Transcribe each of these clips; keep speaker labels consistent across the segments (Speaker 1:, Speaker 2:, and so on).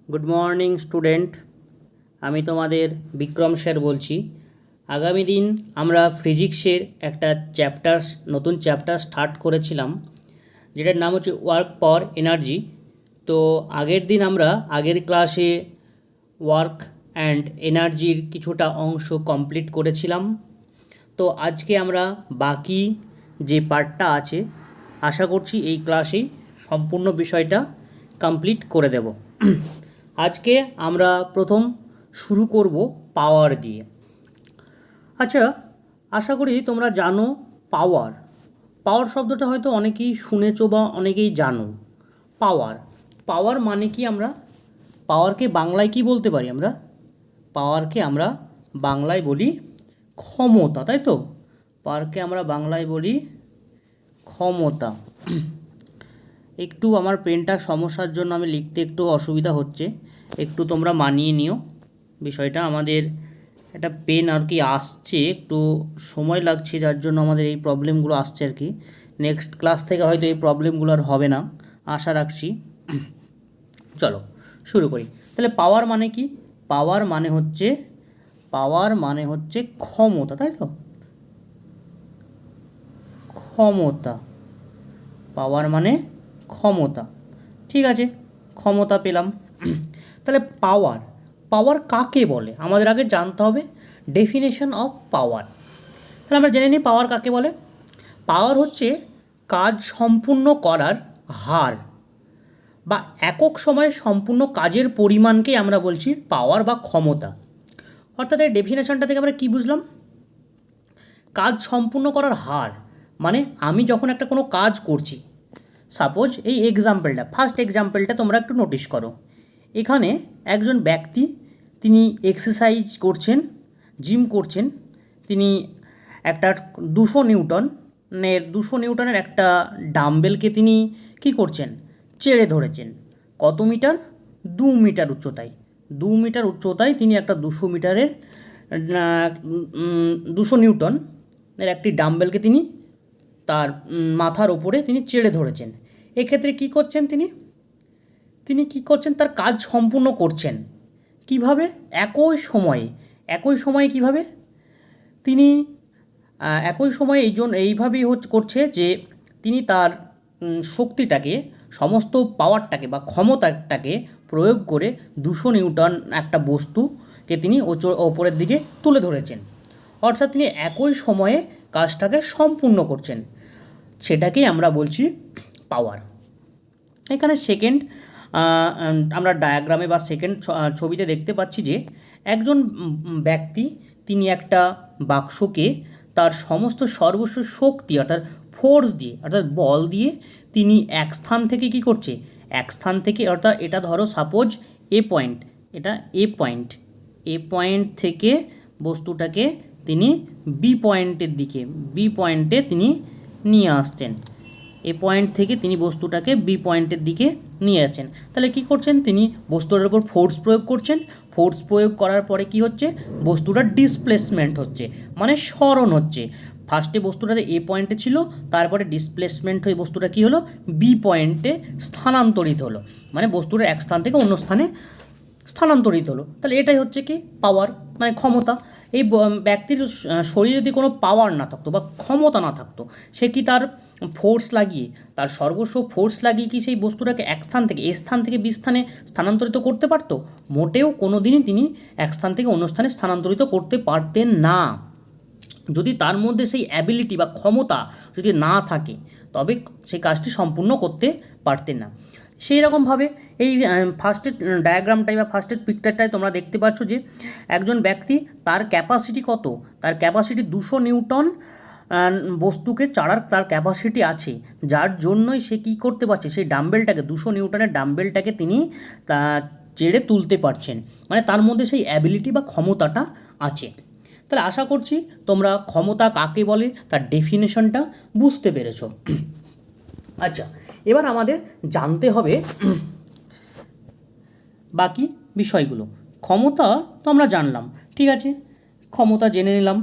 Speaker 1: Good morning student. আমি তোমাদের Vikram sir বলছি। আগামী দিন আমরা ফিজিক্সের একটা নতুন চ্যাপ্টার স্টার্ট করেছিলাম, যেটার নাম হচ্ছে ওয়ার্ক পাওয়ার এনার্জি। তো আগের ক্লাসে ওয়ার্ক অ্যান্ড এনার্জির কিছুটা অংশ কমপ্লিট করেছিলাম। তো আজকে আমরা বাকি যে পার্টটা আছে, আশা করছি এই ক্লাসেই সম্পূর্ণ বিষয়টা কমপ্লিট করে দেব। আজকে আমরা প্রথম শুরু করব পাওয়ার দিয়ে। আচ্ছা, আশা করি তোমরা জানো পাওয়ার পাওয়ার শব্দটা হয়তো অনেকেই শুনেছো বা অনেকেই জানো। পাওয়ার পাওয়ার মানে কি? আমরা পাওয়ারকে বাংলায় কি বলতে পারি? পাওয়ারকে আমরা বাংলায় বলি ক্ষমতা, তাই তো? পাওয়ারকে আমরা বাংলায় বলি ক্ষমতা। একটু আমার পেনটার সমস্যার জন্য আমি লিখতে একটু অসুবিধা হচ্ছে, একটু তোমরা মানিয়ে নিও বিষয়টা। আমাদের একটা পেন আর কি আসছে, একটু সময় লাগছে, যার জন্য আমাদের এই প্রবলেমগুলো আসছে আর কি। নেক্সট ক্লাস থেকে হয়তো এই প্রবলেমগুলো আর হবে না, আশা রাখছি। চলো শুরু করি। তাহলে পাওয়ার মানে কি? পাওয়ার মানে হচ্ছে ক্ষমতা, তাই তো? ক্ষমতা। পাওয়ার মানে ক্ষমতা। ঠিক আছে, ক্ষমতা পেলাম। তাহলে পাওয়ার কাকে বলে আমাদের আগে জানতে হবে। Definition of power. তাহলে আমরা জেনে নিই পাওয়ার কাকে বলে। পাওয়ার হচ্ছে কাজ সম্পূর্ণ করার হার বা একক সময়ে সম্পূর্ণ কাজের পরিমাণকেই আমরা বলছি পাওয়ার বা ক্ষমতা। অর্থাৎ এই ডেফিনেশনটা থেকে আমরা কী বুঝলাম? কাজ সম্পূর্ণ করার হার মানে আমি যখন একটা কোনো কাজ করছি, সাপোজ এই ফার্স্ট এক্সাম্পলটা তোমরা একটু নোটিশ করো। এখানে একজন ব্যক্তি, তিনি এক্সারসাইজ করছেন, জিম করছেন। তিনি একটা 200 নিউটনের একটা ডাম্বেলকে তিনি কি করছেন? চেড়ে ধরেছেন। কত মিটার? 2 মিটার উচ্চতায়। 2 মিটার উচ্চতায় তিনি একটা 200 নিউটনের একটি ডাম্বেলকে তিনি তার মাথার ওপরে তিনি চেড়ে ধরেছেন। এক্ষেত্রে কী করছেন তিনি কী করছেন? তার কাজ সম্পূর্ণ করছেন। কিভাবে? একই সময়ে কিভাবে? তিনি একই সময়ে এইভাবেই করছে যে তিনি তার শক্তিটাকে, সমস্ত পাওয়ারটাকে বা ক্ষমতাটাকে প্রয়োগ করে 200 নিউটন একটা বস্তুকে তিনি ওপরের দিকে তুলে ধরেছেন। অর্থাৎ তিনি একই সময়ে কাজটাকে সম্পূর্ণ করছেন। সেটাকেই আমরা বলছি পাওয়ার। এখানে আমরা ডায়াগ্রামে বা ছবিতে দেখতে পাচ্ছি যে একজন ব্যক্তি, তিনি একটা বাক্সকে তার সর্বস্ব শক্তি অর্থাৎ ফোর্স দিয়ে, অর্থাৎ বল দিয়ে তিনি এক স্থান থেকে কী করছে? এক স্থান থেকে, অর্থাৎ এটা ধরো সাপোজ এ পয়েন্ট থেকে বস্তুটাকে তিনি বি পয়েন্টে তিনি নিয়ে আসছেন। এ পয়েন্ট থেকে তিনি বস্তুটাকে বি পয়েন্টের দিকে নিয়ে যাচ্ছেন। তাহলে কি করছেন? তিনি বস্তুটার উপর ফোর্স প্রয়োগ করছেন। ফোর্স প্রয়োগ করার পরে কি হচ্ছে? বস্তুটার ডিসপ্লেসমেন্ট হচ্ছে, মানে সরণ হচ্ছে। ফার্স্টে বস্তুটাতে এ পয়েন্টে ছিল, তারপরে ডিসপ্লেসমেন্ট হয়ে বস্তুটা কী হলো? বি পয়েন্টে স্থানান্তরিত হলো, মানে বস্তুটা এক স্থান থেকে অন্য স্থানে স্থানান্তরিত হলো। তাহলে এটাই হচ্ছে কি পাওয়ার, মানে ক্ষমতা। এই ব্যক্তির শরীরে যদি কোনো পাওয়ার না থাকতো বা ক্ষমতা না থাকতো, সে কি তার সর্বস্ব ফোর্স লাগিয়ে কি সেই বস্তুটাকে এক স্থান থেকে এ স্থান থেকে বি স্থানে স্থানান্তরিত করতে পারতো? মোটেও কোনো দিনই তিনি এক স্থান থেকে অন্য স্থানে স্থানান্তরিত করতে পারতেন না। যদি তার মধ্যে সেই অ্যাবিলিটি বা ক্ষমতা যদি না থাকে, তবে সেই কাজটি সম্পূর্ণ করতে পারতেন না। সেই রকমভাবে এই ফার্স্টের ডায়াগ্রামটায় বা ফার্স্টের পিকচারটায় তোমরা দেখতে পাচ্ছ যে একজন ব্যক্তি, তার ক্যাপাসিটি কত? তার ক্যাপাসিটি 200 নিউটন বস্তুকে চাড়ার তার ক্যাপাসিটি আছে, যার জন্যই সে কী করতে পারছে? সেই ডাম্বেলটাকে, 200 নিউটনের ডাম্বেলটাকে তিনি চেড়ে তুলতে পারছেন, মানে তার মধ্যে সেই অ্যাবিলিটি বা ক্ষমতাটা আছে। তাহলে আশা করছি তোমরা ক্ষমতা কাকে বলে তার ডেফিনেশনটা বুঝতে পেরেছো। আচ্ছা, এবার আমাদের জানতে হবে বাকি বিষয়গুলো। ক্ষমতা তো আমরা জানলাম, ঠিক আছে, ক্ষমতা জেনে নিলাম,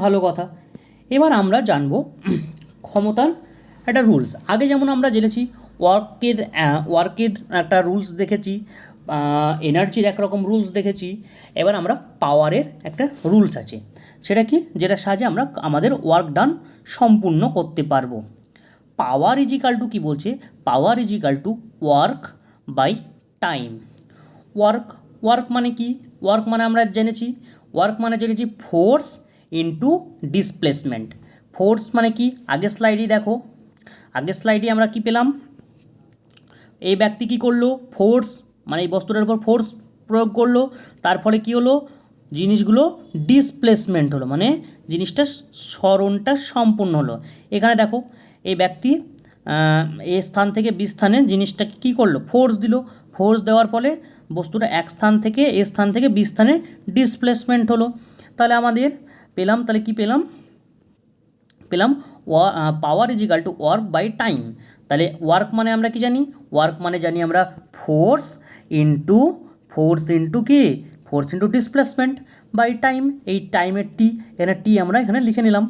Speaker 1: ভালো কথা। এবার আমরা জানব ক্ষমতার একটা রুলস। আগে যেমন আমরা জেনেছি ওয়ার্কের একটা রুলস দেখেছি, এনার্জির একরকম রুলস দেখেছি, এবার আমরা পাওয়ারের একটা রুলস আছে, সেটা কি, যেটা সাহায্যে আমরা আমাদের ওয়ার্ক ডান সম্পূর্ণ করতে পারবো। পাওয়ার ইজিক্যাল টু কী বলছে, power is equal to work by time. Work work মানে কি, ওয়ার্ক মানে আমরা জেনেছি ফোর্স ইন্টু ডিসপ্লেসমেন্ট। ফোর্স মানে কি, আগের স্লাইডে দেখো, আগের স্লাইডে আমরা কি পেলাম, এই ব্যক্তি কি করলো, ফোর্স মানে এই বস্তুটার উপর ফোর্স প্রয়োগ করলো, তার ফলে কী হলো, জিনিসগুলো ডিসপ্লেসমেন্ট হলো, মানে জিনিসটা সরণটা সম্পূর্ণ হলো। এখানে দেখো এই ব্যক্তি এ স্থান থেকে বি স্থানে জিনিসটাকে কী করলো, ফোর্স দিল, ফোর্স দেওয়ার ফলে বস্তুটা এক স্থান থেকে এ স্থান থেকে বি স্থানে ডিসপ্লেসমেন্ট হলো। তাহলে আমাদের পেলাম, তাহলে কি পেলাম, power is equal to work by time. তাহলে ওয়ার্ক মানে আমরা কি জানি, ওয়ার্ক মানে জানি আমরা ফোর্স ইন্টু কি, force into displacement by time. এই টাইমের টি, এখানে টি আমরা এখানে লিখে নিলাম,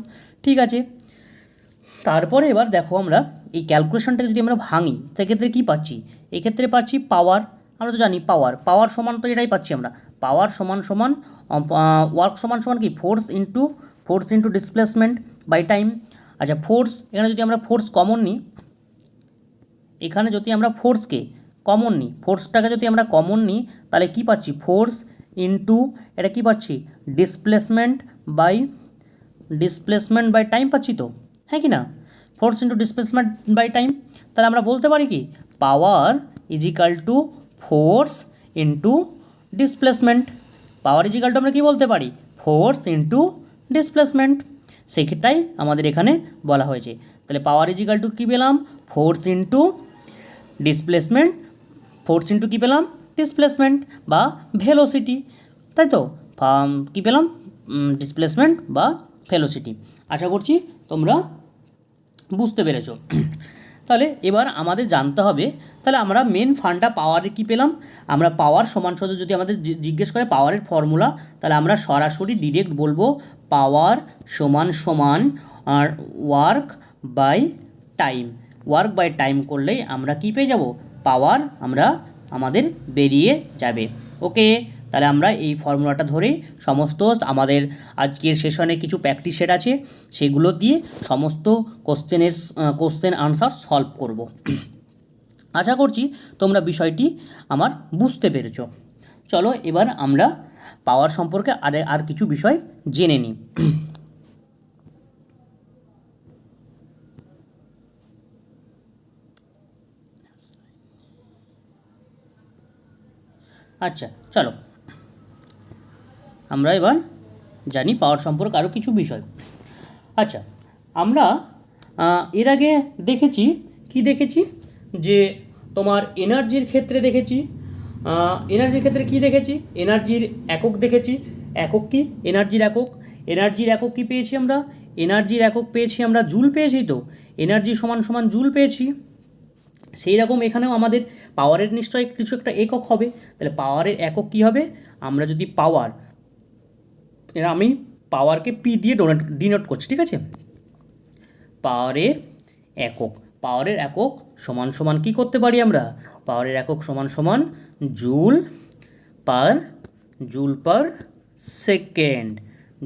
Speaker 1: ঠিক আছে। তারপরে এবার দেখো আমরা এই ক্যালকুলেশনটাকে যদি আমরা ভাঙি, সেক্ষেত্রে কী পাচ্ছি, এক্ষেত্রে পাচ্ছি পাওয়ার, আমরা তো জানি পাওয়ার সমান তো এটাই পাচ্ছি আমরা, পাওয়ার সমান ওয়ার্ক সমান কি, force into displacement by time. আচ্ছা ফোর্স, এখানে যদি আমরা ফোর্স কমন নিই, এখানে যদি আমরা ফোর্সটাকে যদি আমরা কমন নিই, তাহলে কি পাচ্ছি, ফোর্স ইন্টু এটা কি পাচ্ছি, ডিসপ্লেসমেন্ট বাই টাইম পাচ্ছি তো, হ্যাঁ কি না, force into displacement by time. তাহলে আমরা বলতে পারি কি, power is equal to force into displacement. Power is equal to আমরা কী বলতে পারি, ফোর্স ইন্টু ডিসপ্লেসমেন্ট, সেটাই আমাদের এখানে বলা হয়েছে। তাহলে পাওয়ার ইজিক্যাল টু কী পেলাম, force into displacement, force into কী পেলাম, ডিসপ্লেসমেন্ট বা ভেলোসিটি, তাই তো, কী পেলাম, ডিসপ্লেসমেন্ট বা ভেলোসিটি। আশা করছি তোমরা বুঝতে পেরেছ। তাহলে এবার আমাদের জানতে হবে, তাহলে আমরা মেন ফান্ডা পাওয়ারে কী পেলাম, আমরা পাওয়ার সমান যদি আমাদের জিজ্ঞেস করে পাওয়ারের ফর্মুলা, তাহলে আমরা সরাসরি ডিরেক্ট বলবো পাওয়ার সমান আর ওয়ার্ক বাই টাইম করলেই আমরা কী পেয়ে যাব, পাওয়ার আমরা আমাদের বেরিয়ে যাবে। ওকে, তাহলে আমরা এই ফর্মুলাটা ধরেই সমস্ত আমাদের আজকের সেশনে কিছু প্র্যাকটিস সেট আছে, সেগুলো দিয়ে সমস্ত কোশ্চেন আনসার সলভ করব। আশা করছি তোমরা বিষয়টি আমার বুঝতে পেরেছ। চলো এবার আমরা পাওয়ার সম্পর্কে আর কিছু বিষয় জেনে নিই। আচ্ছা চলো আমরা এবার জানি পাওয়ার সম্পর্কে আরও কিছু বিষয়। আচ্ছা আমরা এর আগে দেখেছি যে তোমার এনার্জির ক্ষেত্রে দেখেছি, এনার্জির একক দেখেছি। একক কি, এনার্জির একক কি পেয়েছি আমরা, এনার্জির একক পেয়েছি আমরা জুল পেয়েছি, তো এনার্জি সমান জুল পেয়েছি। সেই রকম এখানেও আমাদের পাওয়ারের নিশ্চয়ই কিছু একটা একক হবে। তাহলে পাওয়ারের একক কী হবে, আমরা যদি আমি পাওয়ারকে পি দিয়ে ডিনোট করছি, ঠিক আছে। পাওয়ারের একক সমান কী করতে পারি আমরা, পাওয়ারের একক সমান joule per second,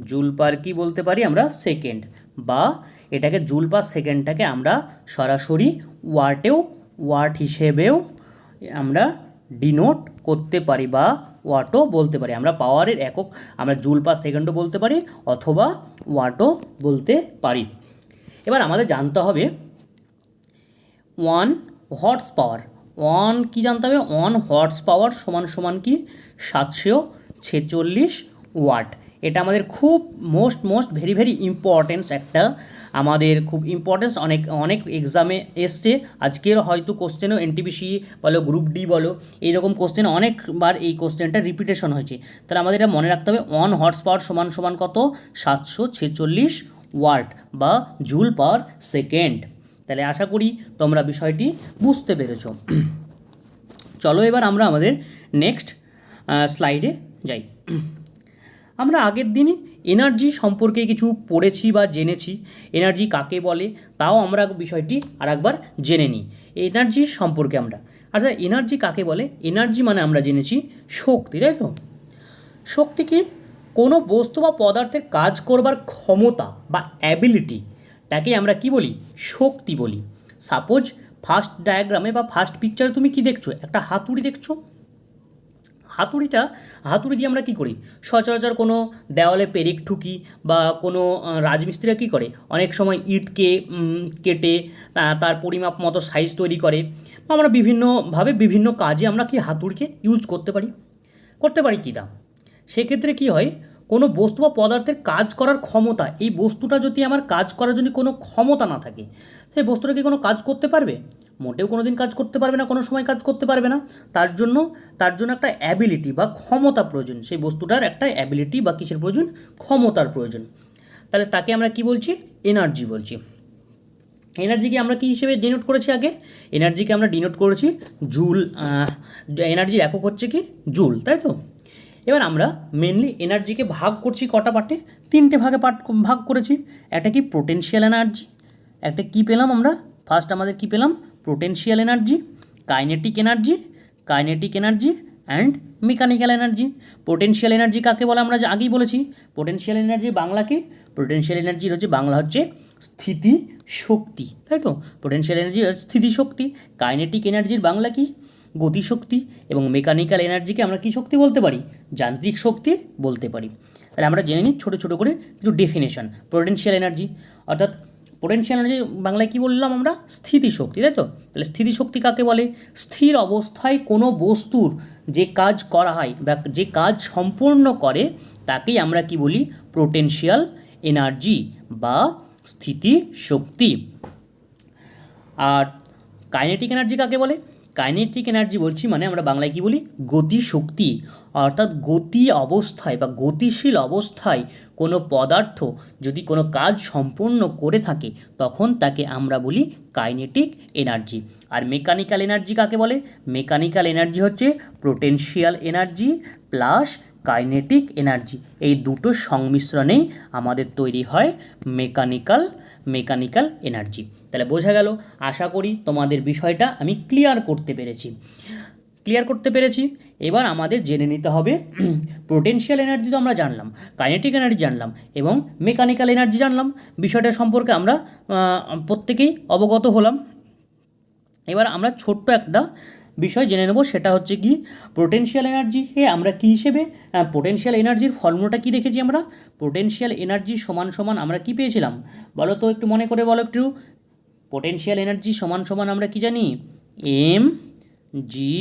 Speaker 1: joule per কি বলতে পারি আমরা, সেকেন্ড, বা এটাকে জুল পার সেকেন্ডটাকে আমরা সরাসরি ওয়াট হিসেবেও আমরা ডিনোট করতে পারি বা ওয়াটও বলতে পারি। আমরা পাওয়ারের একক আমরা জুল পার সেকেন্ডও বলতে পারি অথবা ওয়াটও বলতে পারি। এবার আমাদের জানতে হবে 1 হর্স পাওয়ার, কি জানতে হবে, 1 হর্স পাওয়ার সমান কি 746 ওয়াট। এটা আমাদের খুব মোস্ট ভেরি ইম্পর্টেন্স, একটা আমাদের খুব ইম্পর্টেন্স, অনেক এক্সামে এসছে। আজকের হয়তো কোশ্চেনও এনটিপিসি বলো, গ্রুপ ডি বলো, এইরকম কোশ্চেন অনেকবার এই কোশ্চেনটা রিপিটেশন হয়েছে। তাহলে আমাদের এটা মনে রাখতে হবে 1 হর্স পাওয়ার সমান কত, 746 ওয়াট বা জুল পার সেকেন্ড। তাহলে আশা করি তোমরা বিষয়টি বুঝতে পেরেছ। চলো এবার আমরা আমাদের নেক্সট স্লাইডে যাই। আমরা আগের দিনই এনার্জি সম্পর্কে কিছু পড়েছি বা জেনেছি, এনার্জি কাকে বলে তাও আমরা বিষয়টি আর একবার জেনে নিই। এনার্জি সম্পর্কে আমরা আচ্ছা, এনার্জি কাকে বলে? এনার্জি মানে আমরা জেনেছি শক্তি, তাই তো? শক্তি কি? কোনো বস্তু বা পদার্থের কাজ করবার ক্ষমতা বা অ্যাবিলিটি, তাকে আমরা কি বলি? শক্তি বলি। সাপোজ ফার্স্ট ডায়াগ্রামে বা ফার্স্ট পিকচারে তুমি কি দেখছো? একটা হাতুড়ি দেখছো। হাতুড়ি দিয়ে আমরা কী করি? সচরাচর কোনো দেওয়ালে পেরেক ঠুকি, বা কোনো রাজমিস্ত্রিরা কী করে, অনেক সময় ইটকে কেটে তার পরিমাপ মতো সাইজ তৈরি করে, বা আমরা বিভিন্নভাবে বিভিন্ন কাজে আমরা কি হাতুড়িকে ইউজ করতে পারি কি না? সেক্ষেত্রে কী হয়, কোনো বস্তু বা পদার্থের কাজ করার ক্ষমতা, এই বস্তুটা যদি আমার কাজ করার জন্য কোনো ক্ষমতা না থাকে, সেই বস্তুটা কি কোনো কাজ করতে পারবে? মোটেও কোনো দিন কাজ করতে পারবে না, কোনো সময় কাজ করতে পারবে না। তার জন্য একটা অ্যাবিলিটি বা ক্ষমতা প্রয়োজন, সেই বস্তুটার একটা অ্যাবিলিটি বা কিসের প্রয়োজন? ক্ষমতার প্রয়োজন। তাহলে তাকে আমরা কি বলছি? এনার্জি বলছি। এনার্জিকে আমরা কী হিসেবে ডিনোট করেছি আগে? এনার্জিকে আমরা ডিনোট করেছি জুল। এনার্জির একক হচ্ছে কি? জুল, তাই তো? এবার আমরা মেনলি এনার্জিকে ভাগ করছি কটা পার্টে? 3টে ভাগে ভাগ করেছি। একটা কি? Potential energy. একটা কি পেলাম আমরা? ফার্স্ট আমাদের কি পেলাম? Potential energy, kinetic energy and mechanical energy. Potential energy কাকে বলে আমরা আগেই বলেছি। পোটেনশিয়াল এনার্জি বাংলা কি? পোটেনশিয়াল এনার্জির হচ্ছে বাংলা হচ্ছে স্থিতি শক্তি, তাই তো? পোটেনশিয়াল এনার্জি স্থিতি শক্তি। কাইনেটিক এনার্জির বাংলা কি? গতিশক্তি। এবং মেকানিক্যাল এনার্জিকে আমরা কী শক্তি বলতে পারি? যান্ত্রিক শক্তি বলতে পারি। তাহলে আমরা জেনে নিই ছোটো ছোটো করে কিছু ডেফিনেশন। পোটেনশিয়াল এনার্জি অর্থাৎ পোটেনশিয়াল এনার্জি বাংলায় কী বললাম আমরা? স্থিতিশক্তি, তাই তো? তাহলে স্থিতিশক্তি কাকে বলে? স্থির অবস্থায় কোনো বস্তুর যে কাজ করা হয় বা যে কাজ সম্পূর্ণ করে তাকেই আমরা কি বলি? পোটেনশিয়াল এনার্জি বা স্থিতিশক্তি। আর কাইনেটিক এনার্জি কাকে বলে? কাইনেটিক এনার্জি বলছি মানে আমরা বাংলায় কী বলি? গতিশক্তি। অর্থাৎ গতি অবস্থায় বা গতিশীল অবস্থায় কোনো পদার্থ যদি কোনো কাজ সম্পূর্ণ করে থাকে তখন তাকে আমরা বলি কাইনেটিক এনার্জি। আর মেকানিক্যাল এনার্জি কাকে বলে? মেকানিক্যাল এনার্জি হচ্ছে potential energy plus kinetic energy. এই দুটোর সংমিশ্রণেই আমাদের তৈরি হয় মেকানিক্যাল এনার্জি। তাহলে বোঝা গেল। আশা করি তোমাদের বিষয়টা আমি ক্লিয়ার করতে পেরেছি। এবার আমাদের জেনে নিতে হবে পোটেনশিয়াল এনার্জি তো আমরা জানলাম, কাইনেটিক এনার্জি জানলাম এবং মেকানিক্যাল এনার্জি জানলাম। বিষয়টা সম্পর্কে আমরা প্রত্যেকেই অবগত হলাম। এবার আমরা ছোট্ট একটা বিষয় জেনে নেব, সেটা হচ্ছে কি? পোটেনশিয়াল এনার্জিকে আমরা কী হিসেবে, পোটেনশিয়াল এনার্জির ফর্মুলাটা কী দেখেছি আমরা? পোটেনশিয়াল এনার্জি সমান সমান আমরা কী পেয়েছিলাম বলো তো, একটু মনে করে বলো একটু। পোটেনশিয়াল এনার্জি সমান সমান আমরা কি জানি? M g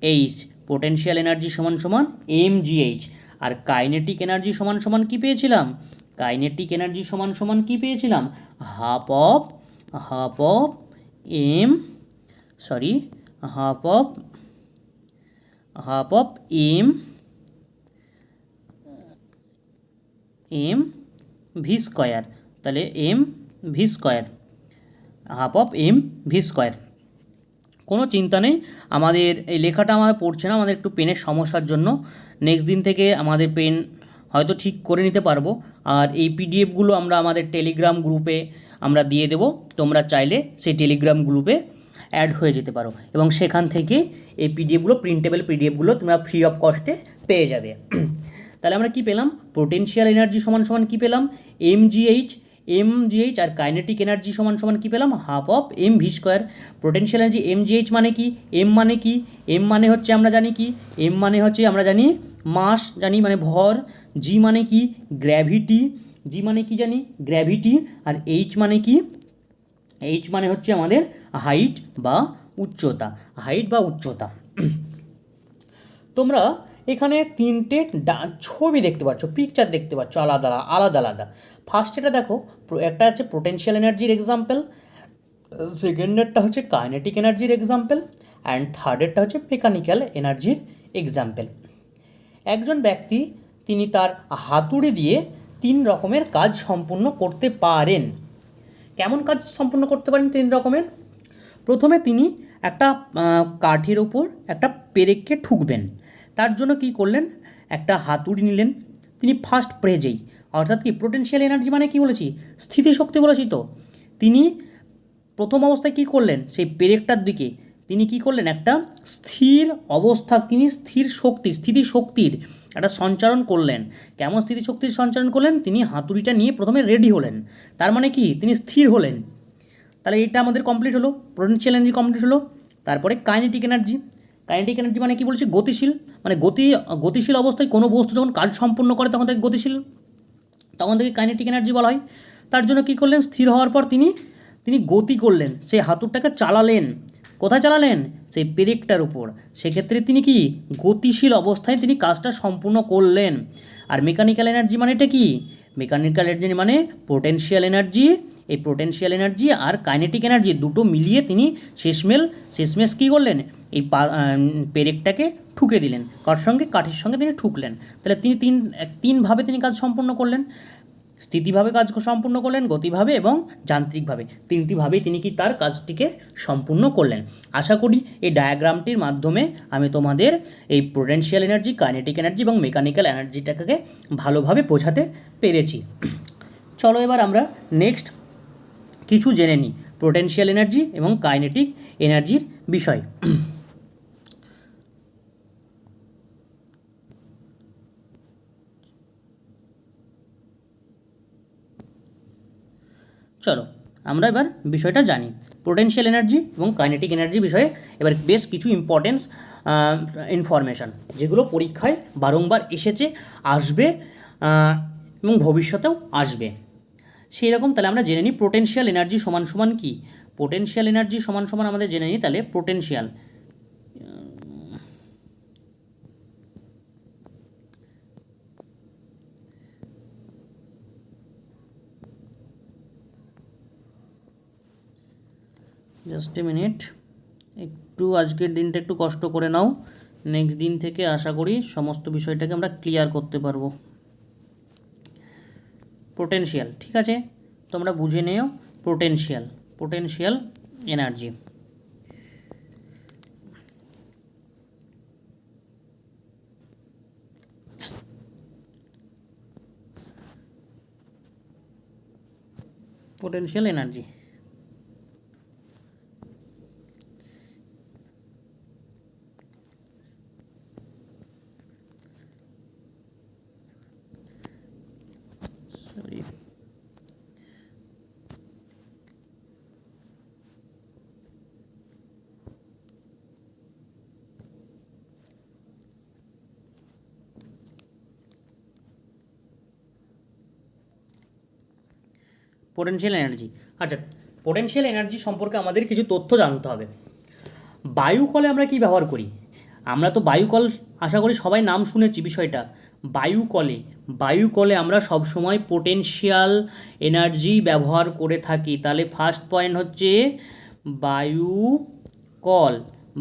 Speaker 1: h. Potential energy সমান সমান এম জি এইচ। আর কাইনেটিক এনার্জি সমান সমান কী পেয়েছিলাম? কাইনেটিক এনার্জি সমান সমান কী পেয়েছিলাম? Half of M sorry half of M V square. তাহলে M V square, half of M V square. কোনো চিন্তা নেই, আমাদের এই লেখাটা আমাদের পড়ছে না, আমাদের একটু পেনের সমস্যার জন্য। নেক্সট দিন থেকে আমাদের পেন হয়তো ঠিক করে নিতে পারবো। আর এই পিডিএফগুলো আমরা আমাদের টেলিগ্রাম গ্রুপে আমরা দিয়ে দেবো, তোমরা চাইলে সেই টেলিগ্রাম গ্রুপে অ্যাড হয়ে যেতে পারো এবং সেখান থেকে এই পিডিএফগুলো, প্রিন্টেবল পিডিএফগুলো তোমরা ফ্রি অফ কস্টে পেয়ে যাবে। তাহলে আমরা কি পেলাম? পোটেনশিয়াল এনার্জি সমান সমান কী পেলাম? এমজিএইচ। আর কাইনেটিক এনার্জি সমান সমান কী পেলাম? Half of M V square. Potential energy m g h মানে কি? এম মানে কি? এম মানে হচ্ছে আমরা জানি কি? এম মানে হচ্ছে আমরা জানি মাস, জানি মানে ভর। জি মানে কি? গ্র্যাভিটি। জি মানে কি জানি? গ্র্যাভিটি। আর এইচ মানে কি? এইচ মানে হচ্ছে আমাদের হাইট বা উচ্চতা। তোমরা এখানে 3টে ছবি দেখতে পাচ্ছ, পিকচার দেখতে পাচ্ছ আলাদা। ফার্স্ট এটা দেখো, একটা হচ্ছে পোটেনশিয়াল এনার্জির এক্সাম্পল, সেকেন্ডেরটা হচ্ছে কাইনেটিক এনার্জির এক্সাম্পল, অ্যান্ড থার্ডেরটা হচ্ছে মেকানিক্যাল এনার্জির এক্সাম্পল। একজন ব্যক্তি তিনি তার হাতুড়ি দিয়ে 3 রকমের কাজ সম্পূর্ণ করতে পারেন। কেমন কাজ সম্পূর্ণ করতে পারেন 3 রকমের? প্রথমে তিনি একটা কাঠের ওপর একটা পেরেককে ঠুকবেন। তার জন্য কি করলেন? একটা হাতুড়ি নিলেন। তিনি ফার্স্ট প্রেজেই, অর্থাৎ কি পোটেনশিয়াল এনার্জি মানে কি বলেছি? স্থিতিশক্তি বলেছি তো। তিনি প্রথম অবস্থায় কি করলেন? সেই পেরেকটার দিকে তিনি কি করলেন, একটা স্থির অবস্থা, তিনি স্থিতিশক্তির একটা সঞ্চারণ করলেন। কেমন স্থিতিশক্তির সঞ্চারণ করলেন, তিনি হাতুড়িটা নিয়ে প্রথমে রেডি হলেন, তার মানে কি তিনি স্থির হলেন। তাহলে এটা আমাদের কমপ্লিট হলো, পোটেনশিয়াল এনার্জি কমপ্লিট হলো। তারপরে কাইনেটিক এনার্জি। কাইনেটিক এনার্জি মানে কি বলছি, গতিশীল, মানে গতিশীল অবস্থায় কোনো বস্তু যখন কাজ সম্পূর্ণ করে তখন তাকে গতিশীল, তখন থেকে কাইনেটিক এনার্জি বলা হয়। তার জন্য কী করলেন, স্থির হওয়ার পর তিনি গতি করলেন, সেই হাতুড়টাকে চালালেন। কোথায় চালালেন, সেই পেরেকটার উপর। সেক্ষেত্রে তিনি কি গতিশীল অবস্থায় তিনি কাজটা সম্পূর্ণ করলেন। আর মেকানিক্যাল এনার্জি মানে এটা কি, মেকানিক্যাল এনার্জি মানে পোটেনশিয়াল এনার্জি। এই পোটেনশিয়াল এনার্জি আর কাইনেটিক এনার্জি দুটো মিলিয়ে তিনি শেষমেশ কী করলেন, এই পেরেকটাকে ঠুকে দিলেন, কাঠের সঙ্গে তিনি ঠুকলেন। তাহলে তিনি তিনভাবে তিনি কাজ সম্পূর্ণ করলেন, স্থিতিভাবে কাজ সম্পূর্ণ করলেন, গতিভাবে এবং যান্ত্রিকভাবে। তিনটিভাবেই তিনি কি তার কাজটিকে সম্পূর্ণ করলেন। আশা করি এই ডায়াগ্রামটির মাধ্যমে আমি তোমাদের এই পোটেনশিয়াল এনার্জি, কাইনেটিক এনার্জি এবং মেকানিক্যাল এনার্জিটাকে ভালোভাবে বোঝাতে পেরেছি। চলো এবার আমরা নেক্সট কিছু জেনে নিই পোটেনশিয়াল এনার্জি এবং কাইনেটিক এনার্জির বিষয়। চলো আমরা এবার বিষয়টা জানি, পোটেনশিয়াল এনার্জি এবং কাইনেটিক এনার্জি বিষয়ে এবার বেশ কিছু ইম্পর্টেন্স ইনফরমেশান, যেগুলো পরীক্ষায় বারংবার এসেছে, আসবে এবং ভবিষ্যতেও আসবে সেই রকম। তাহলে আমরা জেনে নিই পোটেনশিয়াল এনার্জি সমান সমান কি। পোটেনশিয়াল এনার্জি সমান সমান আমাদের জেনে নিই তাহলে পোটেনশিয়াল জাস্ট এ মিনিট, একটু আজকের দিনটা একটু কষ্ট করে নাও, নেক্সট দিন থেকে আশা করি সমস্ত বিষয়টাকে আমরা ক্লিয়ার করতে পারবো। পোটেনশিয়াল, ঠিক আছে, তোমরা বুঝে নিও potential energy. Potential energy potential energy. আচ্ছা, পোটেনশিয়াল এনার্জি সম্পর্কে আমাদের কিছু তথ্য জানতে হবে। বায়ু কলে আমরা কি ব্যবহার করি, আমরা তো বায়ু কল আশা করি সবাই নাম শুনেছি বিষয়টা। বায়ু কলে আমরা সবসময় পোটেনশিয়াল এনার্জি ব্যবহার করে থাকি। তাহলে ফার্স্ট পয়েন্ট হচ্ছে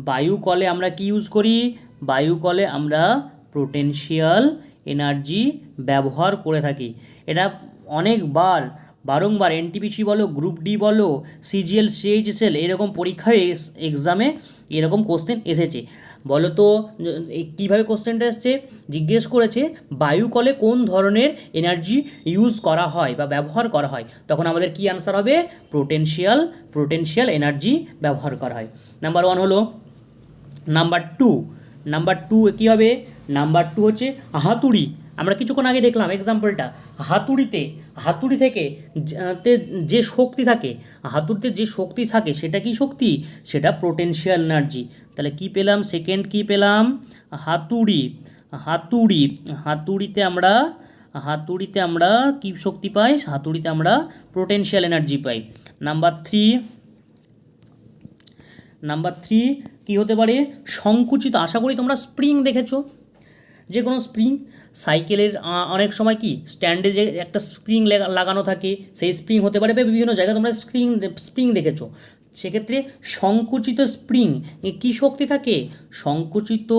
Speaker 1: বায়ু কলে আমরা কি ইউজ করি, বায়ু কলে আমরা পোটেনশিয়াল এনার্জি ব্যবহার করে থাকি। এটা বারংবার এনটিপিসি বলো, গ্রুপ ডি বলো, সিজিএল, সিএইচএসএল এরকম পরীক্ষায় এক্সামে এরকম কোশ্চেন এসেছে। বলো তো কীভাবে কোশ্চেনটা এসছে, জিজ্ঞেস করেছে বায়ু কলে কোন ধরনের এনার্জি ইউজ করা হয় বা ব্যবহার করা হয়, তখন আমাদের কি আনসার হবে, পোটেনশিয়াল এনার্জি ব্যবহার করা হয়। নাম্বার ওয়ান হলো। নাম্বার টু কী হবে, নাম্বার টু হচ্ছে হাতুড়ি। আমরা কিছুক্ষণ আগে দেখলাম এক্সাম্পলটা, হাতুড়ি থেকে যে শক্তি থাকে, সেটা কি শক্তি, সেটা পোটেনশিয়াল এনার্জি। তাহলে কি পেলাম, সেকেন্ড কি পেলাম, হাতুড়িতে আমরা কি শক্তি পাই, হাতুড়িতে আমরা পোটেনশিয়াল এনার্জি পাই। নাম্বার থ্রি কি হতে পারে, সংকুচিত। আশা করি তোমরা স্প্রিং দেখেছো, যে কোনো স্প্রিং, সাইকেলের অনেক সময় কি স্ট্যান্ডে যে একটা স্প্রিং লাগানো থাকে, সেই স্প্রিং হতে পারে, বা বিভিন্ন জায়গায় তোমরা স্প্রিং দেখেছো। সেক্ষেত্রে সংকুচিত স্প্রিং কি শক্তি থাকে, সংকুচিত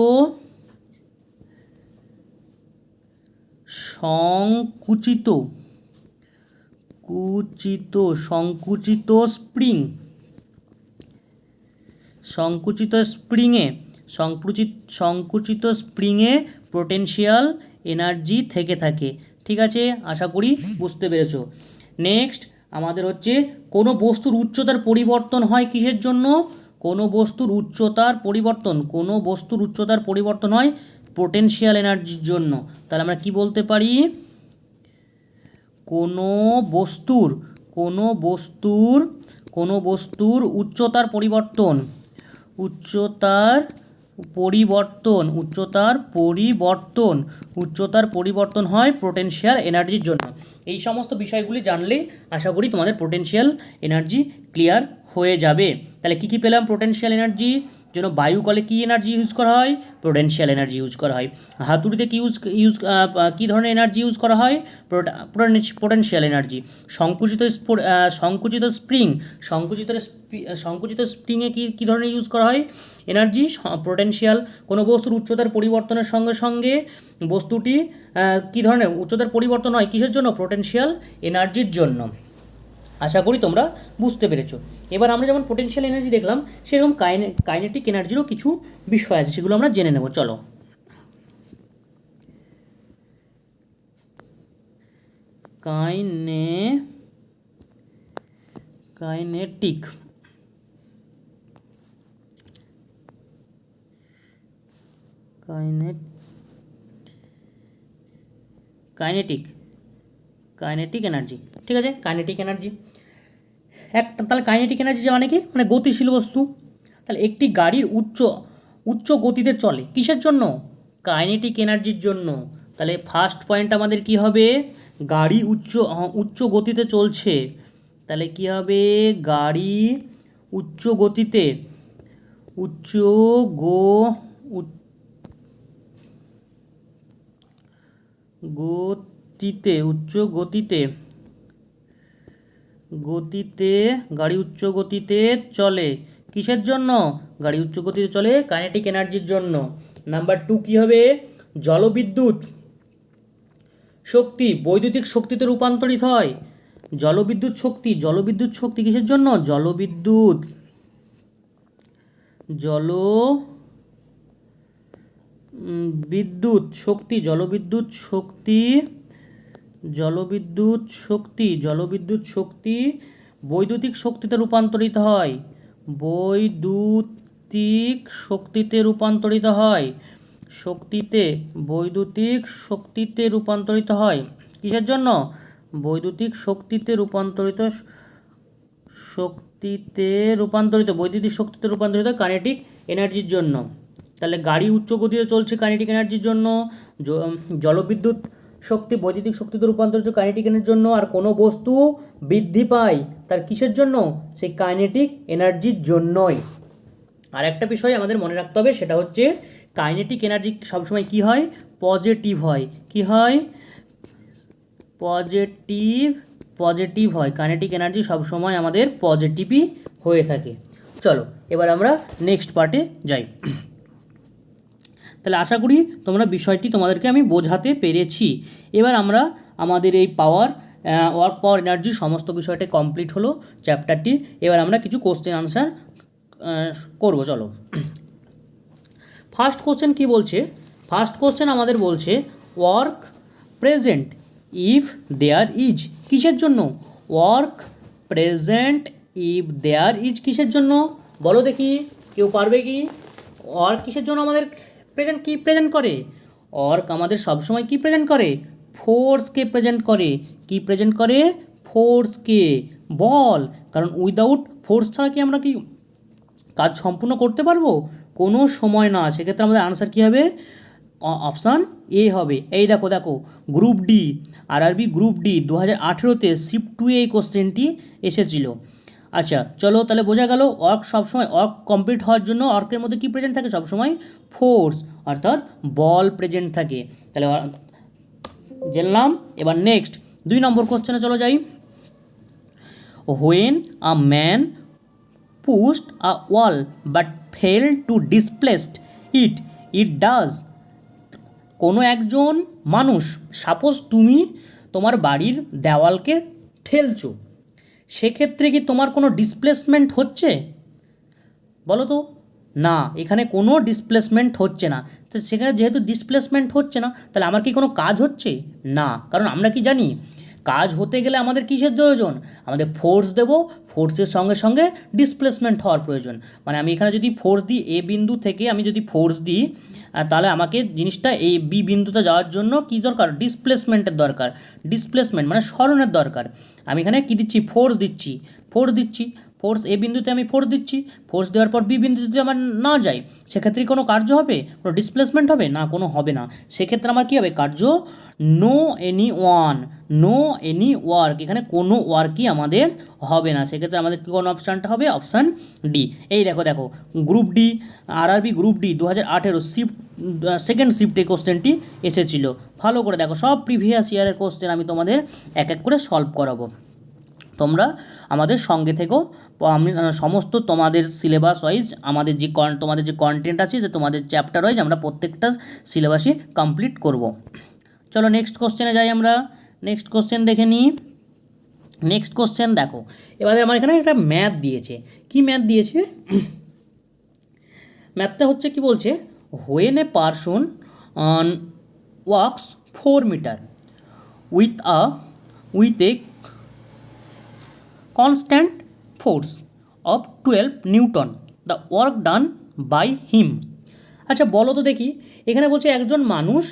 Speaker 1: স্প্রিংয়ে পোটেনশিয়াল এনার্জি থেকে থাকে। ঠিক আছে, আশা করি বুঝতে পেরেছো। নেক্সট আমাদের হচ্ছে কোনো বস্তুর উচ্চতার পরিবর্তন হয় কিসের জন্য, কোনো বস্তুর উচ্চতার পরিবর্তন হয় পোটেনশিয়াল এনার্জির জন্য। তাহলে আমরা কি বলতে পারি, কোনো বস্তুর উচ্চতার পরিবর্তন হয় পোটেনশিয়াল এনার্জির জন্য। এই সমস্ত বিষয়গুলি জানলেই আশা করি তোমাদের পোটেনশিয়াল এনার্জি ক্লিয়ার হয়ে যাবে। তাহলে কী কী পেলাম? পোটেনশিয়াল এনার্জি জন্য বায়ু কলে কী এনার্জি ইউজ করা হয়? পোটেনশিয়াল এনার্জি ইউজ করা হয়। হাতুড়িতে কী ধরনের এনার্জি ইউজ করা হয়? Potential energy. সংকুচিত স্প্রিংয়ে কী ধরনের ইউজ করা হয় এনার্জি? পোটেনশিয়াল। কোনো বস্তুর উচ্চতার পরিবর্তনের সঙ্গে সঙ্গে বস্তুটি কী ধরনের উচ্চতার পরিবর্তন হয় কিসের জন্য? পোটেনশিয়াল এনার্জির জন্য। আশা করি তোমরা বুঝতে পেরেছো। এবার আমরা যেমন পোটেনশিয়াল এনার্জি দেখলাম, সেরকম কাইনেটিক এনার্জিরও কিছু বিষয় আছে, সেগুলো আমরা জেনে নেব। চলো। কাইনেটিক এনার্জি, ঠিক আছে। কাইনেটিক এনার্জি তাহলে কাইনেটিক এনার্জি মানে কি? মানে গতিশীল বস্তু। তাহলে একটি গাড়ির উচ্চ গতিতে চলে কিসের জন্য? কাইনেটিক এনার্জির জন্য। তাহলে ফার্স্ট পয়েন্ট আমাদের কি হবে? গাড়ি উচ্চ গতিতে চলছে। তাহলে কি হবে? গাড়ি উচ্চ গতিতে গাড়ি উচ্চ গতিতে চলে কিসের জন্য? গাড়ি উচ্চ গতিতে চলে কাইনেটিক এনার্জির জন্য। নাম্বার 2 কি হবে? জলবিদ্যুৎ শক্তি বৈদ্যুতিক শক্তিতে রূপান্তরিত হয়। জলবিদ্যুৎ শক্তি কিসের জন্য? জলবিদ্যুৎ শক্তি বৈদ্যুতিক শক্তিতে রূপান্তরিত হয়। কিসের জন্য? বৈদ্যুতিক শক্তিতে রূপান্তরিত কাইনেটিক এনার্জির জন্য। তাহলে গাড়ি উচ্চ গতিতে চলছে কাইনেটিক এনার্জির জন্য, জলবিদ্যুৎ শক্তি বৈদ্যুতিক শক্তিতে রূপান্তরিত কাইনেটিক এনার্জির জন্য। আর কোনো বস্তু বৃদ্ধি পায় তার কিসের জন্য? সেই কাইনেটিক এনার্জির জন্যই। আর একটা বিষয় আমাদের মনে রাখতে হবে, সেটা হচ্ছে কাইনেটিক এনার্জি সবসময় কি হয়? পজিটিভ হয়। কি হয়? পজিটিভ হয়। কাইনেটিক এনার্জি সবসময় আমাদের পজিটিভই হয়ে থাকে। চলো এবার আমরা নেক্সট পার্টে যাই। তাহলে আশা করি তোমরা বিষয়টি তোমাদেরকে আমি বোঝাতে পেরেছি। এবার আমরা আমাদের এই ওয়ার্ক পাওয়ার এনার্জি সমস্ত বিষয়টা কমপ্লিট হলো চ্যাপ্টারটি। এবার আমরা কিছু কোশ্চেন আনসার করব। চলো। ফার্স্ট কোশ্চেন কি বলছে? ফার্স্ট কোশ্চেন আমাদের বলছে work present if there is কিসের জন্য? Work present if there is কিসের জন্য? বলো দেখি, কেউ পারবে কি? ওয়ার্ক কিসের জন্য আমাদের প্রেজেন্ট করে? ওয়ার্ক আমাদের সবসময় কি প্রেজেন্ট করে? ফোর্সকে প্রেজেন্ট করে। কি প্রেজেন্ট করে? ফোর্সকে। বল, কারণ উইদাউট ফোর্স ছাড়া কি আমরা কি কাজ সম্পূর্ণ করতে পারবো? কোনো সময় না। সেক্ষেত্রে আমাদের আনসার কী হবে? অপশান এ হবে। এই দেখো group D, RRB group D 2018-তে শিফট 2 এই কোশ্চেনটি এসেছিল। আচ্ছা চলো, তাহলে বোঝা গেল ওয়ার্ক সবসময় কমপ্লিট হওয়ার জন্য ওয়ার্কের মধ্যে কি প্রেজেন্ট থাকে? সবসময় ফোর্স অর্থাৎ বল প্রেজেন্ট থাকে। তাহলে জানলাম। এবার নেক্সট 2 নম্বর কোশ্চেনে চলো যাই। When a man pushed a wall but failed to displace it does। কোনো একজন মানুষ, সাপোজ তুমি তোমার বাড়ির দেওয়ালকে ঠেলছো, সেক্ষেত্রে কি তোমার কোনো ডিসপ্লেসমেন্ট হচ্ছে? বলো তো। না, এখানে কোনো ডিসপ্লেসমেন্ট হচ্ছে না। তো সেখানে যেহেতু ডিসপ্লেসমেন্ট হচ্ছে না, তাহলে আমার কি কোনো কাজ হচ্ছে? না, কারণ আমরা কি জানি? কাজ হতে গেলে আমাদের কিসের প্রয়োজন? আমাদের ফোর্স দেব, ফোর্সের সঙ্গে সঙ্গে ডিসপ্লেসমেন্ট হওয়ার প্রয়োজন। মানে আমি এখানে যদি ফোর্স দিই, এ বিন্দু থেকে আমি যদি ফোর্স দিই, তাহলে আমাকে জিনিসটা এই বি বিন্দুতে যাওয়ার জন্য কী দরকার? ডিসপ্লেসমেন্টের দরকার। ডিসপ্লেসমেন্ট মানে সরণের দরকার। আমি এখানে কী দিচ্ছি? ফোর্স দিচ্ছি। ফোর্স এ বিন্দুতে আমি ফোর্স দিচ্ছি। ফোর্স দেওয়ার পর বি বিন্দুতে যদি আমার না যায়, সেক্ষেত্রে কোনো কার্য হবে? কোনো ডিসপ্লেসমেন্ট হবে না? কোনো হবে না। সেক্ষেত্রে আমার কী হবে? কার্য নো এনি ওয়ার্ক, এখানে কোনো ওয়ার্কই আমাদের হবে না। সেক্ষেত্রে আমাদের কোন অপশানটা হবে? Option D. এই দেখো group D, RRB group D 2018 shift second শিফটে কোশ্চেনটি এসেছিলো। ভালো করে দেখো, সব প্রিভিয়াস ইয়ারের কোশ্চেন আমি তোমাদের এক এক করে সলভ করাবো। তোমরা আমাদের সঙ্গে থেকেও, আমি সমস্ত তোমাদের সিলেবাস ওয়াইজ আমাদের যে তোমাদের যে কন্টেন্ট আছে, যে তোমাদের চ্যাপ্টার ওয়াইজ আমরা প্রত্যেকটা সিলেবাসই কমপ্লিট করব। চলো নেক্সট কোশ্চেনে যাই। আমরা নেক্সট কোশ্চেন দেখে নিই। নেক্সট কোশ্চেন দেখো, এবারে আমার এখানে একটা ম্যাথ দিয়েছে। কি ম্যাথ দিয়েছে? ম্যাথটা হচ্ছে কি বলছে, হোয়েন এ পারসন ওয়াক্স 4 মিটার with a constant force of 12 newton, the work done by him. আচ্ছা বলো তো দেখি, এখানে বলছে একজন মানুষ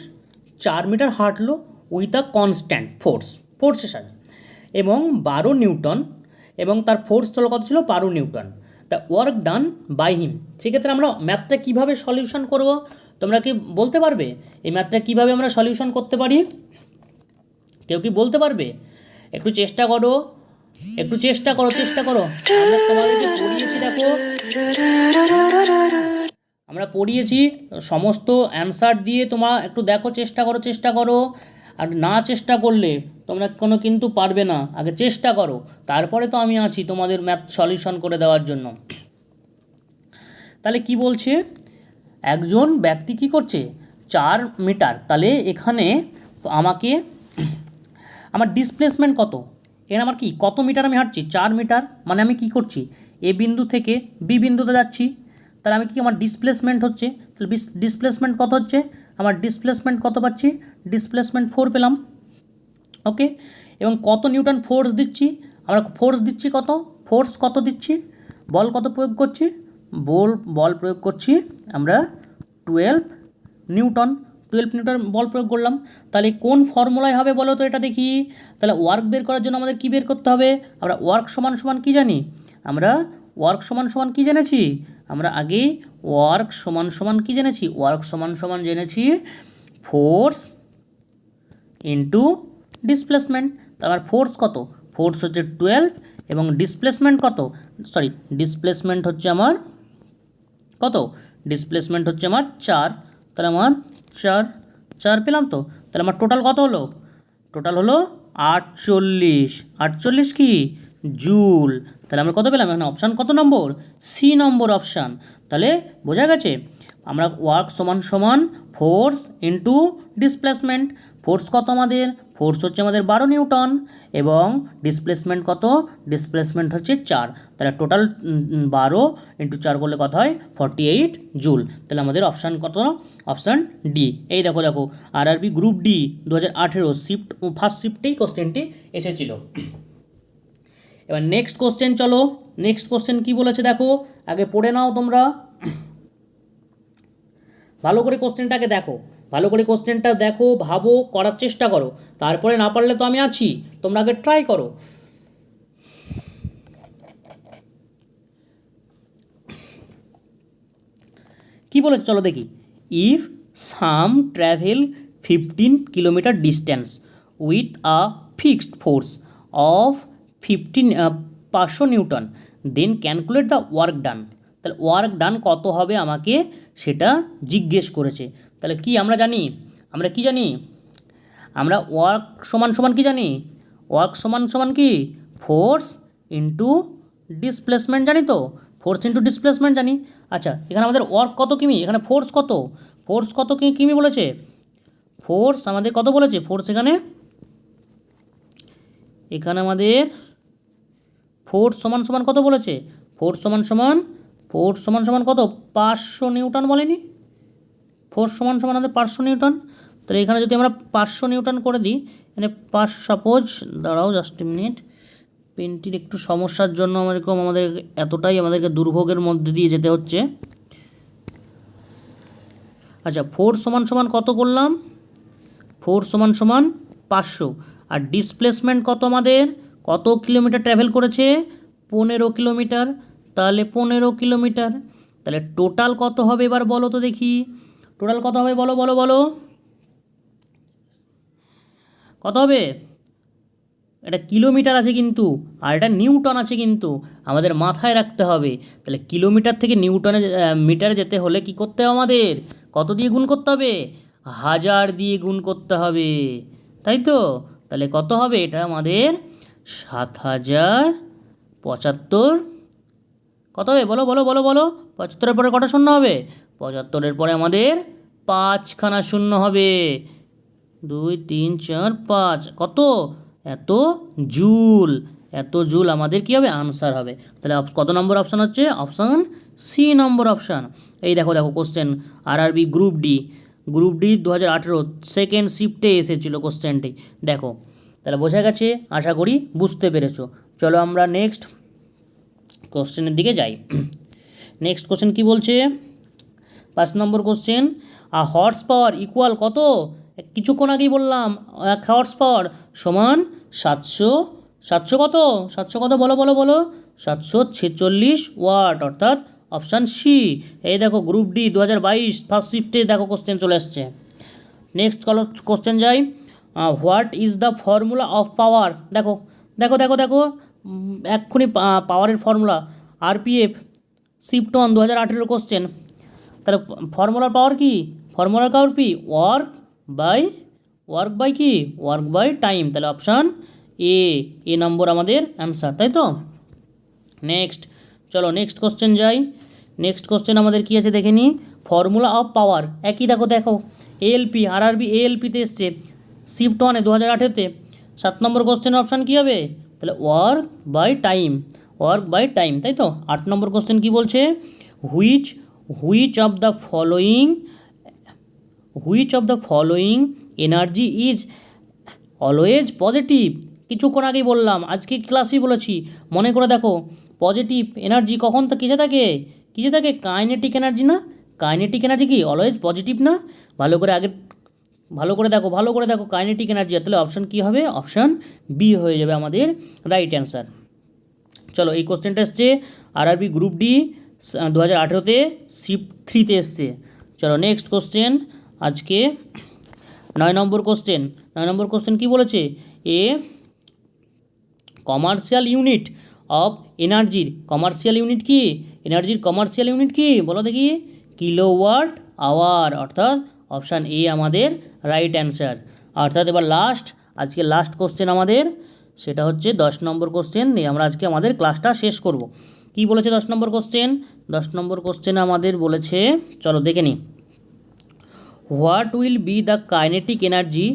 Speaker 1: 4 মিটার হাঁটলো উইথ আ কনস্ট্যান্ট ফোর্সের সাথে, এবং 12 নিউটন, এবং তার ফোর্স ছিল কত? ছিল 12 newton. The work done by him. সেক্ষেত্রে আমরা ম্যাথটা কীভাবে সলিউশন করব? তোমরা কি বলতে পারবে এই ম্যাথটা কীভাবে আমরা সলিউশন করতে পারি? কেউ কি বলতে পারবে? একটু চেষ্টা করো। আমরা তোমাদেরকে পড়িয়েছি, দেখো আমরা পড়িয়েছি সমস্ত অ্যান্সার দিয়ে। তোমরা একটু দেখো, চেষ্টা করো। আর না চেষ্টা করলে তোমরা কিন্তু পারবে না। আগে চেষ্টা করো, তারপরে তো আমি আছি তোমাদের ম্যাথ সলিউশন করে দেওয়ার জন্য। তাহলে কি বলছে, একজন ব্যক্তি কি করছে? 4 মিটার। তাহলে এখানে আমাকে আমার ডিসপ্লেসমেন্ট কত? এখানে আমার কি কত মিটার আমি হাঁটছি? 4 মিটার। মানে আমি কি করছি? এ বিন্দু থেকে বি বিন্দুতে যাচ্ছি। তাহলে আমি কি, আমার ডিসপ্লেসমেন্ট হচ্ছে, তাহলে ডিসপ্লেসমেন্ট কত হচ্ছে? আমার ডিসপ্লেসমেন্ট কত পাচ্ছি? ডিসপ্লেসমেন্ট 4 পেলাম। ওকে, এবং কত নিউটন ফোর্স দিচ্ছি? আমরা ফোর্স দিচ্ছি কত? ফোর্স কত দিচ্ছি? বল কত প্রয়োগ করছি? বল প্রয়োগ করছি আমরা 12 নিউটন বল প্রয়োগ করলাম। তাহলে কোন ফর্মুলায় হবে বলো তো এটা দেখি। তাহলে ওয়ার্ক বের করার জন্য আমাদের কী বের করতে হবে? আমরা ওয়ার্ক সমান সমান কী জানি? আমরা ওয়ার্ক সমান সমান কী জেনেছি? আমরা আগেই ওয়ার্ক সমান সমান কী জেনেছি? ওয়ার্ক সমান সমান জেনেছি ফোর্স ইন্টু ডিসপ্লেসমেন্ট। তাহলে আমার ফোর্স কত? ফোর্স হচ্ছে 12, এবং ডিসপ্লেসমেন্ট কত? ডিসপ্লেসমেন্ট হচ্ছে আমার কত? ডিসপ্লেসমেন্ট হচ্ছে আমার 4। তাহলে আমার 4 পেলাম তো। তাহলে আমার টোটাল কত হলো? টোটাল হলো 48 কি? জুল। তাহলে আমরা কত পেলাম? এখানে অপশান কত নম্বর? সি নম্বর অপশান। তাহলে বোঝা গেছে, আমরা ওয়ার্ক সমান সমান ফোর্স ইন্টু ডিসপ্লেসমেন্ট। ফোর্স কত আমাদের? ফোর্স হচ্ছে আমাদের 12 নিউটন, এবং ডিসপ্লেসমেন্ট কত? ডিসপ্লেসমেন্ট হচ্ছে 4। তাহলে টোটাল 12 ইন্টু 4 করলে কত হয়? 48 জুল। তাহলে আমাদের অপশান কত? Option D. এই দেখো RRB group D 2018 shift first শিফটেই কোশ্চেনটি এসেছিল। এবার নেক্সট কোশ্চেন, চলো নেক্সট কোশ্চেন কী বলেছে দেখো, আগে পড়ে নাও তোমরা ভালো করে কোশ্চেনটাকে দেখো, ভাবো, করার চেষ্টা করো। তারপরে না পারলে তো আমি আছি, তোমরা আগে ট্রাই করো। কি বলেছে চলো দেখি। If some travel 15 kilometre distance with a fixed force of 500 newton, then calculate the work done. তাহলে ওয়ার্ক ডান কত হবে আমাকে সেটা জিজ্ঞেস করেছে। তাহলে কি আমরা জানি? আমরা কি জানি? আমরা ওয়ার্ক সমান সমান কি জানি? ওয়ার্ক সমান সমান কি? ফোর্স ইন্টু ডিসপ্লেসমেন্ট জানি তো? ফোর্স ইন্টু ডিসপ্লেসমেন্ট জানি। আচ্ছা, এখানে আমাদের ওয়ার্ক কত কিমি? এখানে ফোর্স কত কিমি বলেছে? ফোর্স আমাদের কত বলেছে? ফোর্স এখানে আমাদের ফোর্স সমান সমান কত বলেছে? ফোর্স সমান সমান কত? 500 নিউটন বলেনি? ফোর্স সমান সমান আমাদের 500 নিউটন। তাহলে এখানে যদি আমরা 500 নিউটন করে দিই, মানে 5 সাপোজ, দাঁড়াও জাস্ট মিনিট, পেনটির একটু সমস্যার জন্য আমাদের এতটাই আমাদেরকে দুর্ভোগের মধ্যে দিয়ে যেতে হচ্ছে। আচ্ছা, 4 সমান সমান কত করলাম? 4 সমান সমান 500, আর ডিসপ্লেসমেন্ট কত আমাদের, কত কিলোমিটার ট্রাভেল করেছে? 15 কিলোমিটার। তাহলে 15 কিলোমিটার, তাহলে টোটাল কত হবে এবার বলো তো দেখি, টোটাল কত হবে বলো বলো বলো, কত হবে? এটা কিলোমিটার আছে কিন্তু, আর এটা নিউটন আছে কিন্তু, আমাদের মাথায় রাখতে হবে। তাহলে কিলোমিটার থেকে নিউটনে মিটারে যেতে হলে কি করতে হবে আমাদের? কত দিয়ে গুণ করতে হবে? 1000 দিয়ে গুণ করতে হবে, তাই তো? তাহলে কত হবে এটা আমাদের? 7075। কত হবে বলো বলো বলো বলো, 75-এর পরে কটা শূন্য হবে? 75-এর পরে আমাদের 5খানা শূন্য হবে। 2 3 4 5, কত? এত জুল। এত জুল আমাদের কী হবে? আনসার হবে। তাহলে কত নম্বর অপশান হচ্ছে? অপশান সি নম্বর অপশান। এই দেখো দেখো question, RRB group D, group D 2018 second শিফটে এসেছিলো কোশ্চেনটি, দেখো। তাহলে বোঝা গেছে, আশা করি বুঝতে পেরেছো। চলো আমরা নেক্সট কোশ্চেনের দিকে যাই। নেক্সট কোশ্চেন কি বলছে? 5 নম্বর কোশ্চেন, হর্স পাওয়ার ইকুয়াল কত? কিছুক্ষণ আগেই বললাম, 1 হর্স পাওয়ার সমান 700 কত? 700 কত বলো বলো বলো, 746 ওয়াট, অর্থাৎ অপশান সি। এই দেখো গ্রুপ ডি 2022 ফার্স্ট শিফটে দেখো কোশ্চেন চলে আসছে। নেক্সট কোশ্চেন যাই, what is the formula of power? দেখো দেখো দেখো দেখো, এক্ষুনি পাওয়ারের formula, RPF shift on 2018 question. তাহলে ফর্মুলার পাওয়ার কি? ফর্মুলার পাওয়ার কি? ওয়ার্ক বাই কি? Work by time. তাহলে অপশান এ নম্বর আমাদের অ্যান্সার, তাই তো? নেক্সট, চলো নেক্সট কোশ্চেন যাই। নেক্সট কোশ্চেন আমাদের কী আছে দেখে নিই। ফর্মুলা অফ পাওয়ার একই, দেখো দেখো, এএলপি, আরআরবি এএলপিতে এসছে শিফট 1-এ 2018-তে। 7 নম্বর কোশ্চেনের অপশান কী হবে? তাহলে work by time, work by time, তাই তো? 8 নম্বর কোশ্চেন কী বলছে? Which of the following energy is always positive? কিছুক্ষণ আগেই বললাম, আজকে ক্লাসেই বলেছি, মনে করে দেখো। পজিটিভ এনার্জি কখন তো কিসে থাকে? কাইনেটিক এনার্জি না? কাইনেটিক এনার্জি কি অলওয়েজ পজিটিভ না? ভালো করে দেখো কাইনেটিক এনার্জি। তাহলে অপশান কী হবে? অপশান বি হয়ে যাবে আমাদের রাইট অ্যান্সার। চলো, এই কোশ্চেনটা এসছে আরআরবি গ্রুপ ডি 2018-তে শিফট 3-তে এসছে। চলো নেক্সট কোশ্চেন, আজকে 9 নম্বর কোশ্চেন। 9 নম্বর কোশ্চেন কী বলেছে? কমার্শিয়াল ইউনিট অফ এনার্জির কমার্শিয়াল ইউনিট কি? এনার্জির কমার্শিয়াল ইউনিট কি বলো দেখি? কিলোওয়াট আওয়ার, অর্থাৎ অপশান এ আমাদের রাইট অ্যান্সার। অর্থাৎ এবার আজকে লাস্ট কোশ্চেন আমাদের, সেটা হচ্ছে 10 নম্বর কোশ্চেন নিয়ে আমরা আজকে আমাদের ক্লাসটা শেষ করব। কি বলেছে 10 নম্বর কোশ্চেন? 10 নম্বর কোশ্চেনে আমাদের বলেছে, চলো দেখে নিই। What will be the kinetic energy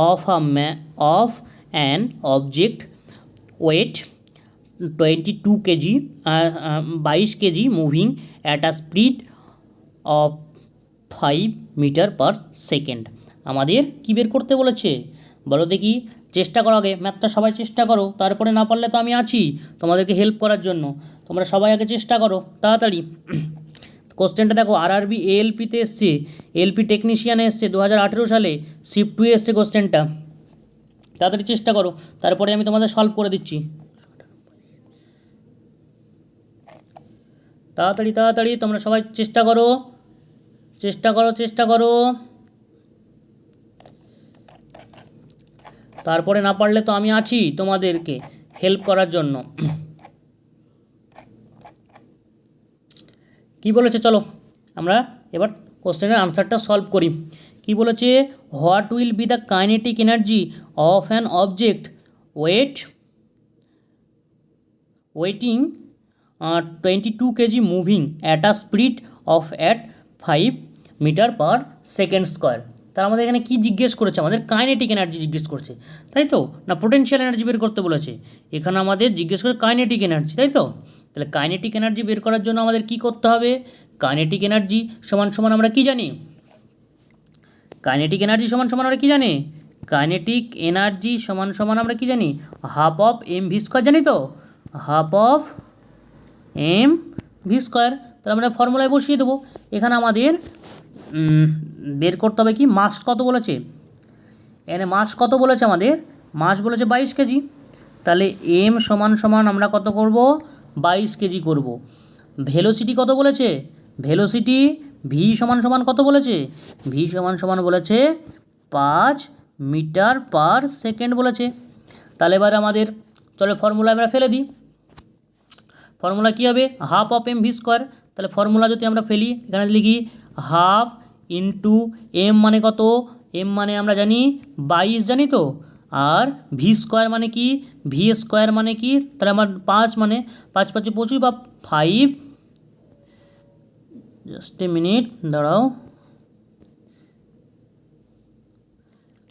Speaker 1: of an object weight 22 KG 22 KG moving at a speed of 5 metre per second? আমাদের কী বের করতে বলেছে বলো দেখি? চেষ্টা করো, আগে ম্যাথটা সবাই চেষ্টা করো, তারপরে না পারলে তো আমি আছি তোমাদেরকে হেল্প করার জন্য। তোমরা সবাই আগে চেষ্টা করো তাড়াতাড়ি। কোশ্চেনটা দেখো, আরআরবি এএলপিতে এসছে, এলপি টেকনিশিয়ানে এসছে 2018 সালে, শিফট 2 এসছে কোশ্চেনটা। তাড়াতাড়ি চেষ্টা করো, তারপরে আমি তোমাদের সলভ করে দিচ্ছি। তাড়াতাড়ি তাড়াতাড়ি তোমরা সবাই চেষ্টা করো। তারপরে না পারলে তো আমি আছি তোমাদেরকে হেল্প করার জন্য। কি বলেছে চলো আমরা এবার কোশ্চেনের আনসারটা সলভ করি। কি বলেছে? What will be the kinetic energy of an object waiting 22 KG moving at a speed of 5 metre per second square? তার আমাদের এখানে কি জিজ্ঞেস করেছে? আমাদের কাইনেটিক এনার্জি জিজ্ঞেস করছে, তাই তো? না পোটেনশিয়াল এনার্জি বের করতে বলেছে? এখানে আমাদের জিজ্ঞেস করে কাইনেটিক এনার্জি, তাই তো? তাহলে কাইনেটিক এনার্জি বের করার জন্য আমাদের কি করতে হবে? কাইনেটিক এনার্জি সমান সমান আমরা কি জানি? কাইনেটিক এনার্জি সমান সমান আমরা কী জানি? কাইনেটিক এনার্জি সমান সমান আমরা কী জানি? Half of M V square জানি তো, half of M V square. তাহলে আমরা ফর্মুলায় বসিয়ে দেবো। এখানে আমাদের বের করতে হবে কি, মাস কত বলেছে, এখানে মাস কত বলেছে আমাদের, মাস বলেছে 22 কেজি। তাহলে এম সমান সমান আমরা কত করব, 22 কেজি করব। ভেলোসিটি কত বলেছে, ভেলোসিটি ভি সমান সমান কত বলেছে, ভি সমান সমান বলেছে 5 মিটার পার সেকেন্ড বলেছে। তাহলে এবার আমাদের চলো ফর্মুলা আমরা ফেলে দিই। ফর্মুলা কী হবে, half of M V square. তাহলে ফর্মুলা যদি আমরা ফেলি, এখানে লিখি হাফ ইন্টু এম মানে কত, এম মানে আমরা জানি 22 জানি তো, আর ভি স্কোয়ার মানে কি, ভি স্কোয়ার মানে কি, তাহলে আমার 5 মানে 5 5 25 বা 5, জাস্ট এ মিনিট দাঁড়াও,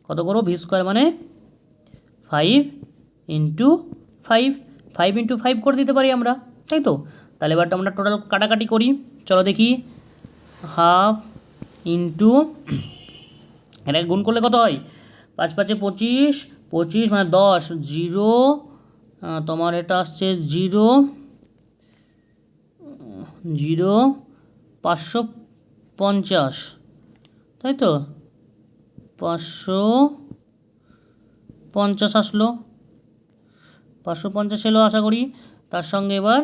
Speaker 1: কত করো, ভি স্কোয়ার মানে 5 ইন্টু 5, 5 ইন্টু 5 করে দিতে পারি আমরা, তাই তো। তাহলে এবার আমরা টোটাল কাটাকাটি করি, চলো দেখি। হাফ ইন্টু, এটাকে গুণ করলে কত হয়, 5 5 25, 25 মানে 10, 0 তোমার এটা আসছে 0 0 550, তাই তো, 550 আসলো, 550 এলো আশা করি। তার সঙ্গে এবার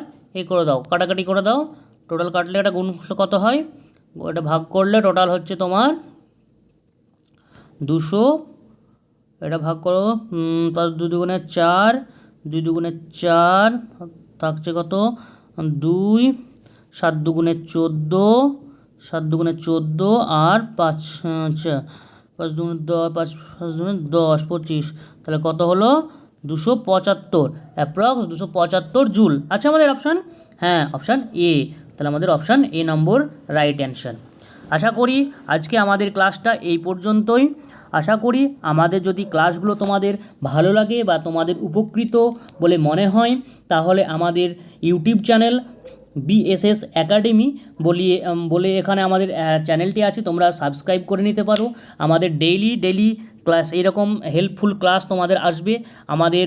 Speaker 1: করে দাও, কাটাকাটি করে দাও, টোটাল কাটলে এটা গুণ কত হয়, এটা ভাগ করলে টোটাল হচ্ছে তোমার 200, এটা ভাগ করো 5 2 দুগুণে 4, 2 দুগুণে 4 থাকছে কত 2, 7 দুগুণে 14, 7 দুগুণে 14 আর 5 5 দুগুণে 10, 5 দুগুণে 10 25, তাহলে কত হলো 275, অ্যাপ্রক্স 275 জুল। আচ্ছা আমাদের অপশান, হ্যাঁ অপশান এ, তাহলে আমাদের option A number right answer. আশা করি আজকে আমাদের ক্লাসটা এই পর্যন্তই। আশা করি আমাদের যদি ক্লাসগুলো তোমাদের ভালো লাগে বা তোমাদের উপকৃত বলে মনে হয়, তাহলে আমাদের ইউটিউব চ্যানেল বিএসএস একাডেমি বলে এখানে আমাদের চ্যানেলটি আছে, তোমরা সাবস্ক্রাইব করে নিতে পারো। আমাদের ডেইলি ক্লাস এরকম হেল্পফুল ক্লাস তোমাদের আসবে। আমাদের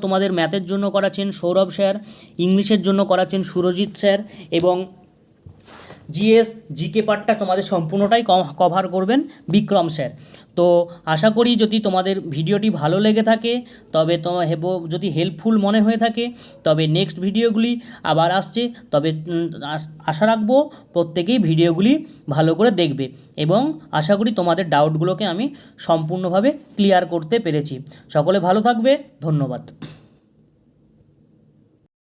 Speaker 1: তোমাদের ম্যাথের জন্য করাচ্ছেন সৌরভ স্যার, ইংলিশের জন্য করাচ্ছেন সুরজিৎ স্যার, এবং জিএস জিকে পার্টটা তোমাদের সম্পূর্ণটাই কভার করবেন বিক্রম স্যার। তো আশা করি যদি তোমাদের ভিডিওটি ভালো লেগে থাকে, তবে যদি হেল্পফুল মনে হয়ে থাকে, তবে নেক্সট ভিডিওগুলি আবার আসছে, তবে আশা রাখবো প্রত্যেকেই ভিডিওগুলি ভালো করে দেখবে, এবং আশা করি তোমাদের ডাউটগুলোকে আমি সম্পূর্ণভাবে ক্লিয়ার করতে পেরেছি। সকলে ভালো থাকবে, ধন্যবাদ।